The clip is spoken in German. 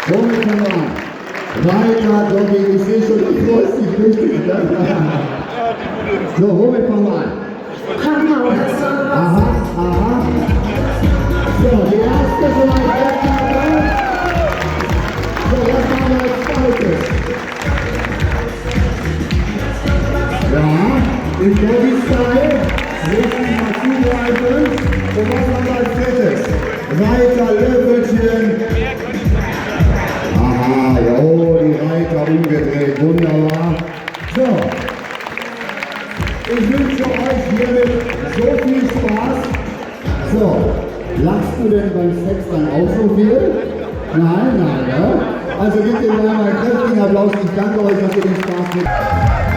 Womit fangen wir an? Reiter, Doggy, ich sehe schon, ich freue mich richtig. So, womit fangen wir an? Aha, aha. So, die erste soweit weggegangen. So, was machen wir als zweites? Ja, im Doggy-Style. Richtig mal zugreifen. Und was haben wir als drittes? Reiter, Löffelchen. Aha, ja, oh, die Reiter umgedreht. Wunderbar. So. Ich wünsche euch hiermit so viel Spaß. So, lachst du denn beim Sex dann auch so viel? Nein, nein, ja? Also gebt ihr mal einen kräftigen Applaus. Ich danke euch, dass ihr den Spaß habt.